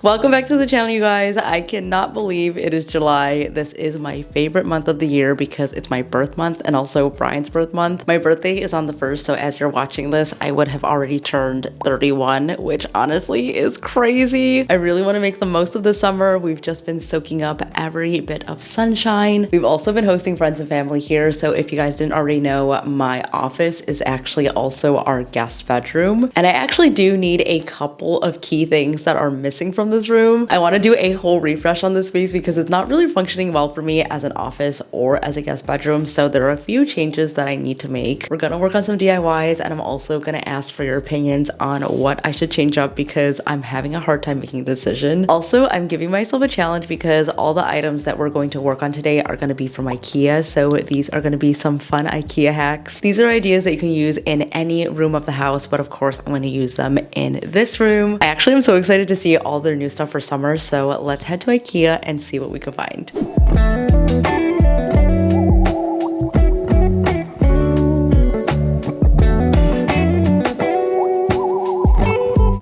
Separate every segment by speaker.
Speaker 1: Welcome back to the channel, you guys. I cannot believe it is July. This is my favorite month of the year because it's my birth month and also Brian's birth month. My birthday is on the 1st, so as you're watching this, I would have already turned 31, which honestly is crazy. I really want to make the most of this summer. We've just been soaking up every bit of sunshine. We've also been hosting friends and family here, so if you guys didn't already know, my office is actually also our guest bedroom. And I actually do need a couple of key things that are missing from this room. I want to do a whole refresh on this space because it's not really functioning well for me as an office or as a guest bedroom. So there are a few changes that I need to make. We're gonna work on some DIYs, and I'm also gonna ask for your opinions on what I should change up because I'm having a hard time making a decision. Also, I'm giving myself a challenge because all the items that we're going to work on today are gonna be from IKEA. So these are gonna be some fun IKEA hacks. These are ideas that you can use in any room of the house, but of course I'm gonna use them in this room. I actually am so excited to see all their new stuff for summer, so let's head to IKEA and see what we can find.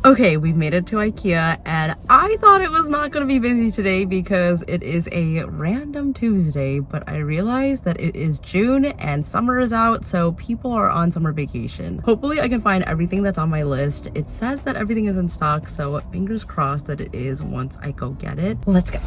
Speaker 1: Okay, we've made it to IKEA, and I thought it was not going to be busy today because it is a random Tuesday, but I realized that it is June and summer is out, so people are on summer vacation. Hopefully I can find everything that's on my list. It says that everything is in stock, so fingers crossed that it is once I go get it. Let's go.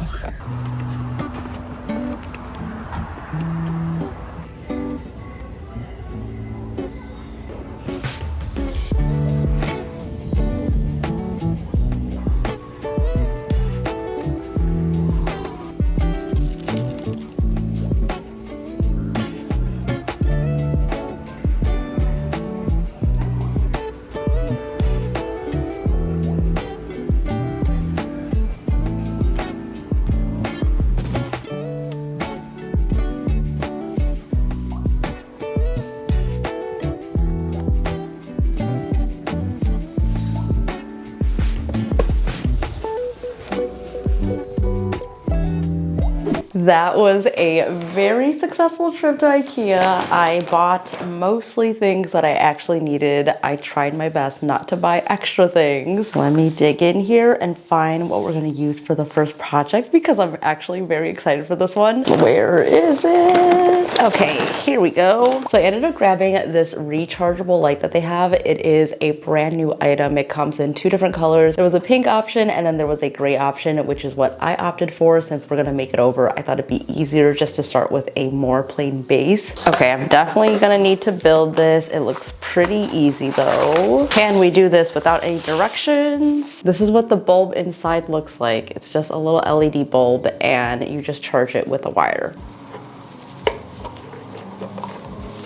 Speaker 1: That was a very successful trip to IKEA. I bought mostly things that I actually needed. I tried my best not to buy extra things. Let me dig in here and find what we're gonna use for the first project because I'm actually very excited for this one. Where is it? Okay, here we go. So I ended up grabbing this rechargeable light that they have. It is a brand new item. It comes in 2 different colors. There was a pink option and then there was a gray option, which is what I opted for since we're gonna make it over. I thought it'd be easier just to start with a more plain base. Okay, I'm definitely gonna need to build this. It looks pretty easy though. Can we do this without any directions? This is what the bulb inside looks like. It's just a little LED bulb and you just charge it with a wire.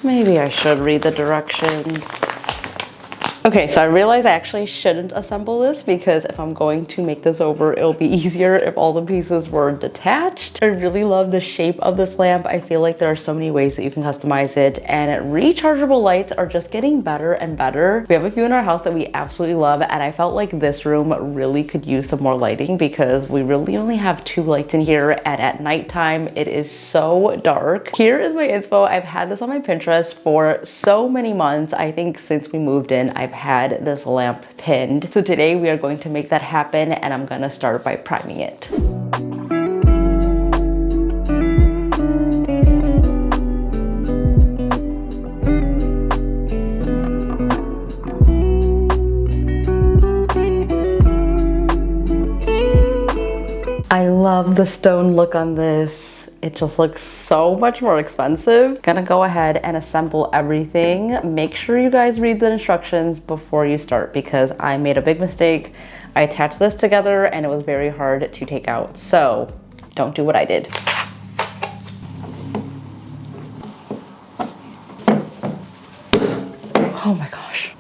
Speaker 1: Maybe I should read the directions. Okay, so I realized I actually shouldn't assemble this because if I'm going to make this over, it'll be easier if all the pieces were detached. I really love the shape of this lamp. I feel like there are so many ways that you can customize it, and rechargeable lights are just getting better and better. We have a few in our house that we absolutely love, and I felt like this room really could use some more lighting because we really only have 2 lights in here, and at nighttime it is so dark. Here is my inspo. I've had this on my Pinterest for so many months. I think since we moved in, I've had this lamp pinned. So today we are going to make that happen, and I'm gonna start by priming it. I love the stone look on this. It just looks so much more expensive. Gonna go ahead and assemble everything. Make sure you guys read the instructions before you start because I made a big mistake. I attached this together and it was very hard to take out. So don't do what I did. Oh my gosh.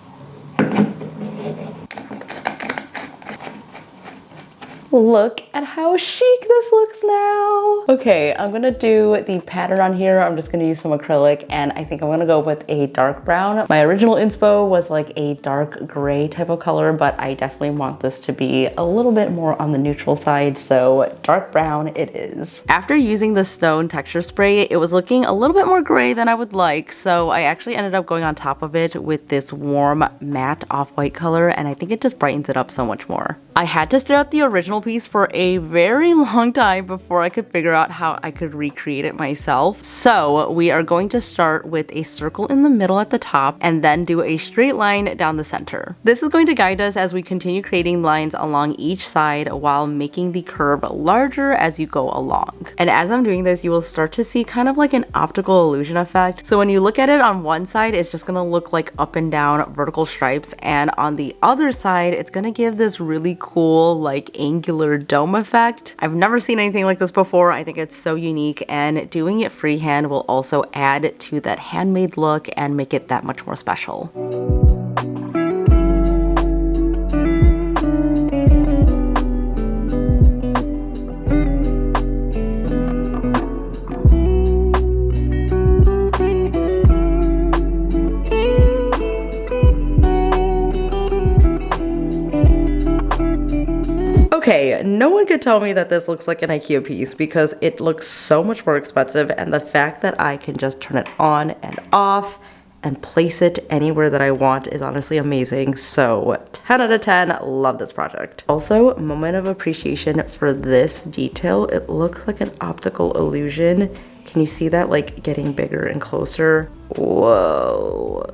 Speaker 1: Look at how chic this looks now. Okay, I'm gonna do the pattern on here. I'm just gonna use some acrylic, and I think I'm gonna go with a dark brown. My original inspo was like a dark gray type of color, but I definitely want this to be a little bit more on the neutral side, so dark brown it is. After using the stone texture spray, it was looking a little bit more gray than I would like, so I actually ended up going on top of it with this warm matte off-white color, and I think it just brightens it up so much more. I had to stare at the original final piece for a very long time before I could figure out how I could recreate it myself. So we are going to start with a circle in the middle at the top and then do a straight line down the center. This is going to guide us as we continue creating lines along each side while making the curve larger as you go along. And as I'm doing this, you will start to see kind of like an optical illusion effect. So when you look at it on one side, it's just gonna look like up and down vertical stripes, and on the other side, it's gonna give this really cool like angular dome effect. I've never seen anything like this before. I think it's so unique, and doing it freehand will also add to that handmade look and make it that much more special. Okay, no one could tell me that this looks like an IKEA piece because it looks so much more expensive, and the fact that I can just turn it on and off and place it anywhere that I want is honestly amazing. So 10 out of 10, love this project. Also, moment of appreciation for this detail. It looks like an optical illusion. Can you see that like getting bigger and closer? Whoa.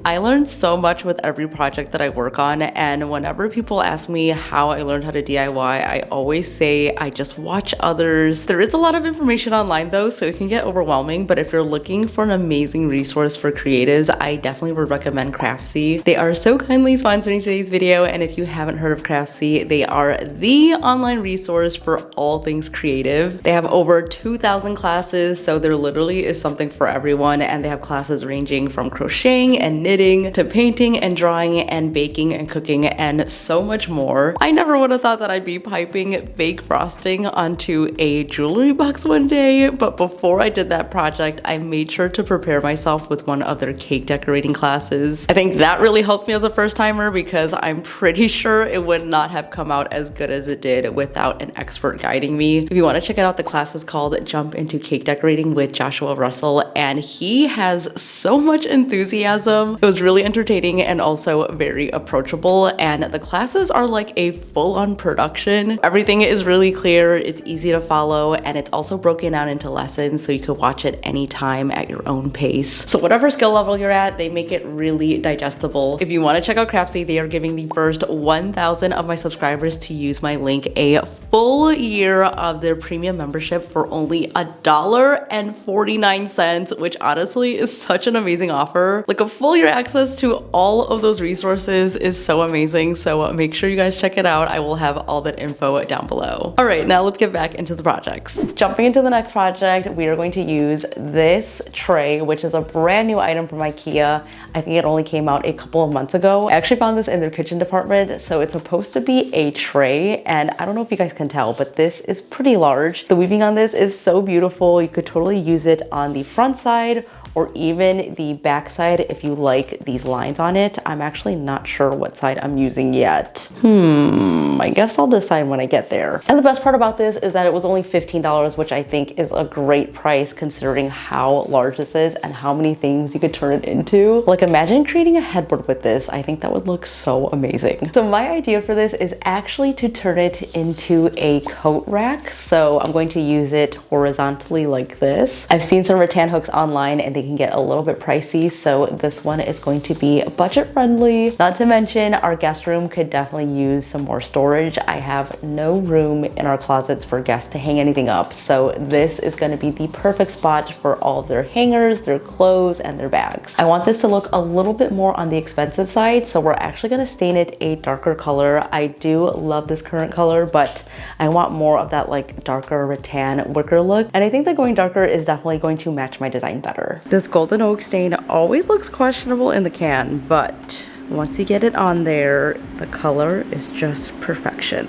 Speaker 1: I learned so much with every project that I work on, and whenever people ask me how I learned how to DIY, I always say I just watch others. There is a lot of information online though, so it can get overwhelming, but if you're looking for an amazing resource for creatives, I definitely would recommend Crafty. They are so kindly sponsoring today's video, and if you haven't heard of Crafty, they are the online resource for all things creative. They have over 2,000 classes, so there literally is something for everyone, and they have classes ranging from crocheting and knitting to painting and drawing and baking and cooking and so much more. I never would have thought that I'd be piping fake frosting onto a jewelry box one day, but before I did that project, I made sure to prepare myself with one of their cake decorating classes. I think that really helped me as a first timer because I'm pretty sure it would not have come out as good as it did without an expert guiding me. If you want to check it out, the class is called Jump into Cake Decorating with Joshua Russell, and he has so much enthusiasm. It was really entertaining and also very approachable, and the classes are like a full-on production. Everything is really clear, it's easy to follow, and it's also broken down into lessons so you can watch it anytime at your own pace. So whatever skill level you're at, they make it really digestible. If you want to check out Crafty, they are giving the first 1,000 of my subscribers to use my link a full year of their premium membership for only $1.49, which honestly is such an amazing offer. Like a full year access to all of those resources is so amazing, so make sure you guys check it out. I will have all that info down below. All right, now let's get back into the projects. Jumping into the next project, we are going to use this tray, which is a brand new item from IKEA. I think it only came out a couple of months ago. I actually found this in their kitchen department, so it's supposed to be a tray, and I don't know if you guys can tell, but this is pretty large. The weaving on this is so beautiful. You could totally use it on the front side or even the back side if you like these lines on it. I'm actually not sure what side I'm using yet. I guess I'll decide when I get there. And the best part about this is that it was only $15, which I think is a great price considering how large this is and how many things you could turn it into. Like imagine creating a headboard with this. I think that would look so amazing. So my idea for this is actually to turn it into a coat rack. So I'm going to use it horizontally like this. I've seen some rattan hooks online and they can get a little bit pricey, so this one is going to be budget friendly. Not to mention our guest room could definitely use some more storage. I have no room in our closets for guests to hang anything up, so this is going to be the perfect spot for all of their hangers, their clothes, and their bags. I want this to look a little bit more on the expensive side, so we're actually going to stain it a darker color. I do love this current color, but I want more of that like darker rattan wicker look, and I think that going darker is definitely going to match my design better. This golden oak stain always looks questionable in the can, but once you get it on there, the color is just perfection.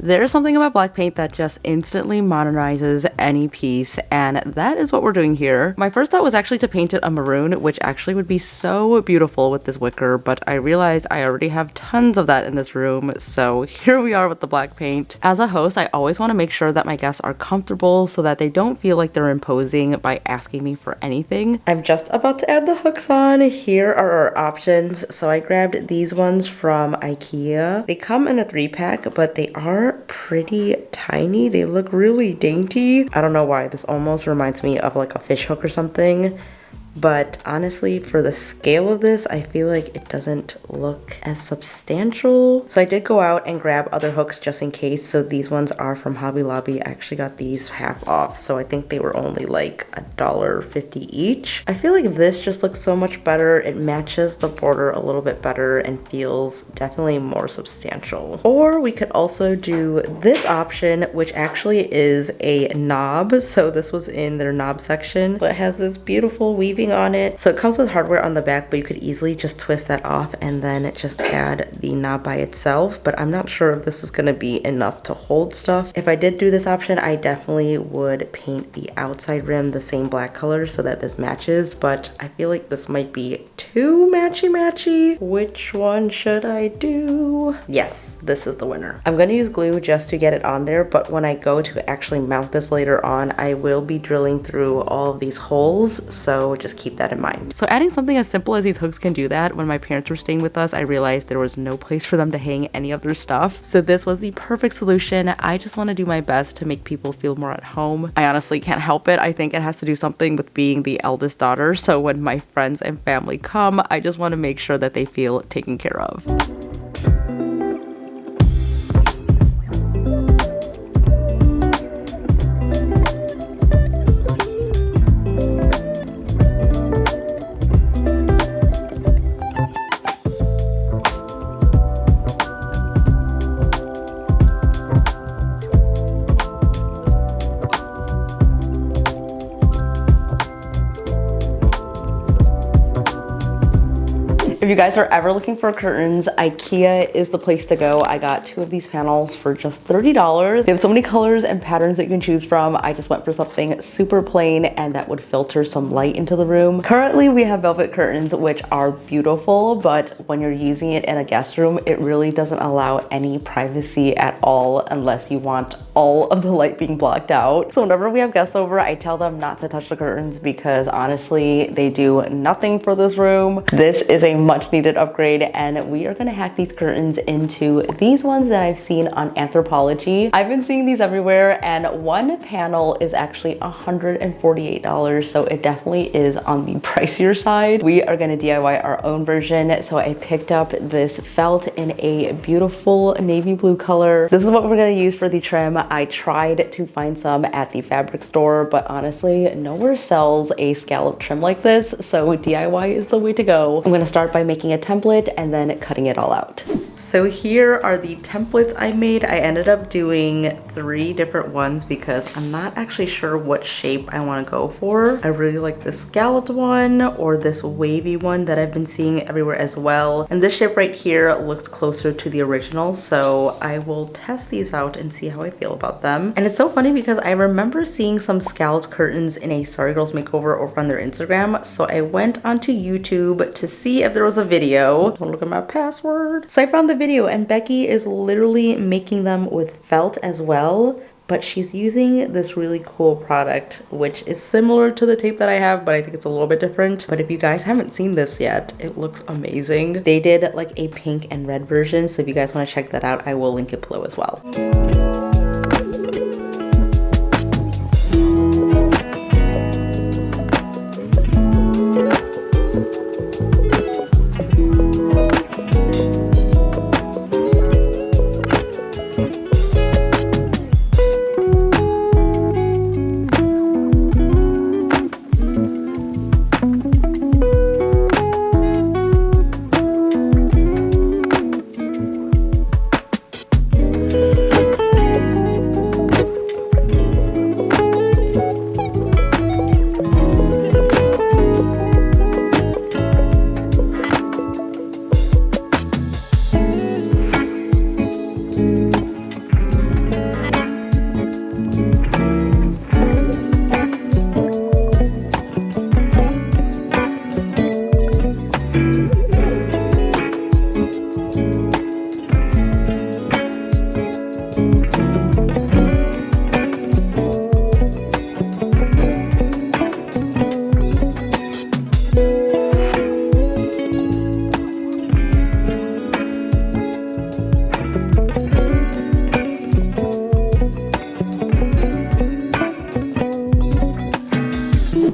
Speaker 1: There's something about black paint that just instantly modernizes any piece, and that is what we're doing here. My first thought was actually to paint it a maroon, which actually would be so beautiful with this wicker, but I realized I already have tons of that in this room, so here we are with the black paint. As a host, I always want to make sure that my guests are comfortable so that they don't feel like they're imposing by asking me for anything. I'm just about to add the hooks on. Here are our options. So I grabbed these ones from IKEA. They come in a 3-pack, but they are pretty tiny. They look really dainty. I don't know why. This almost reminds me of like a fish hook or something. But honestly, for the scale of this, I feel like it doesn't look as substantial. So I did go out and grab other hooks just in case. So these ones are from Hobby Lobby. I actually got these half off. So I think they were only like $1.50 each. I feel like this just looks so much better. It matches the border a little bit better and feels definitely more substantial. Or we could also do this option, which actually is a knob. So this was in their knob section. But it has this beautiful weaving on it. So it comes with hardware on the back, but you could easily just twist that off and then just add the knob by itself. But I'm not sure if this is going to be enough to hold stuff. If I did do this option, I definitely would paint the outside rim the same black color so that this matches, but I feel like this might be too matchy-matchy. Which one should I do? Yes, this is the winner. I'm going to use glue just to get it on there, but when I go to actually mount this later on, I will be drilling through all of these holes, so just keep that in mind. So adding something as simple as these hooks can do that. When my parents were staying with us, I realized there was no place for them to hang any of their stuff. So this was the perfect solution. I just want to do my best to make people feel more at home. I honestly can't help it. I think it has to do something with being the eldest daughter. So when my friends and family come, I just want to make sure that they feel taken care of. If you guys are ever looking for curtains, IKEA is the place to go. I got 2 of these panels for just $30. They have so many colors and patterns that you can choose from. I just went for something super plain and that would filter some light into the room. Currently, we have velvet curtains, which are beautiful, but when you're using it in a guest room, it really doesn't allow any privacy at all unless you want all of the light being blocked out. So whenever we have guests over, I tell them not to touch the curtains because honestly, they do nothing for this room. This is a much needed upgrade, and we are gonna hack these curtains into these ones that I've seen on Anthropologie. I've been seeing these everywhere, and one panel is actually $148, so it definitely is on the pricier side. We are gonna DIY our own version, so I picked up this felt in a beautiful navy blue color. This is what we're gonna use for the trim. I tried to find some at the fabric store, but honestly, nowhere sells a scallop trim like this, so DIY is the way to go. I'm gonna start by making a template and then cutting it all out. So here are the templates I made. I ended up doing 3 different ones because I'm not actually sure what shape I want to go for. I really like this scalloped one or this wavy one that I've been seeing everywhere as well. And this shape right here looks closer to the original, so I will test these out and see how I feel about them. And it's so funny because I remember seeing some scalloped curtains in a Sorry Girls makeover over on their Instagram, so I went onto YouTube to see if there was a video. Don't look at my password. So I found the video, and Becky is literally making them with felt as well, but she's using this really cool product, which is similar to the tape that I have, but I think it's a little bit different. But if you guys haven't seen this yet, it looks amazing. They did like a pink and red version, so if you guys want to check that out, I will link it below as well.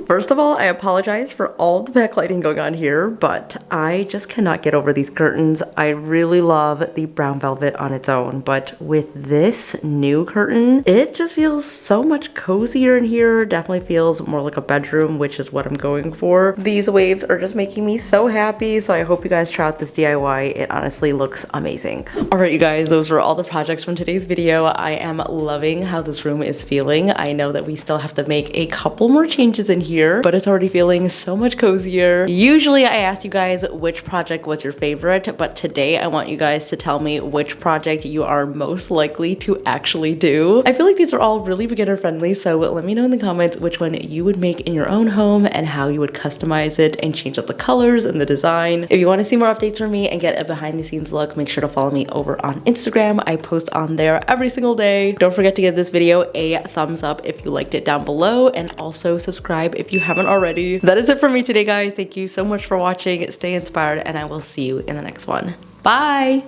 Speaker 1: First of all, I apologize for all the backlighting going on here, but I just cannot get over these curtains. I really love the brown velvet on its own, but with this new curtain, it just feels so much cozier in here. Definitely feels more like a bedroom, which is what I'm going for. These waves are just making me so happy, so I hope you guys try out this DIY. It honestly looks amazing. All right, you guys, those were all the projects from today's video. I am loving how this room is feeling. I know that we still have to make a couple more changes in here, but it's already feeling so much cozier. Usually I ask you guys which project was your favorite, but today I want you guys to tell me which project you are most likely to actually do. I feel like these are all really beginner friendly, so let me know in the comments which one you would make in your own home and how you would customize it and change up the colors and the design. If you want to see more updates from me and get a behind the scenes look, make sure to follow me over on Instagram. I post on there every single day. Don't forget to give this video a thumbs up if you liked it down below, and also subscribe if you haven't already. That is it for me today, guys. Thank you so much for watching. Stay inspired, and I will see you in the next one. Bye!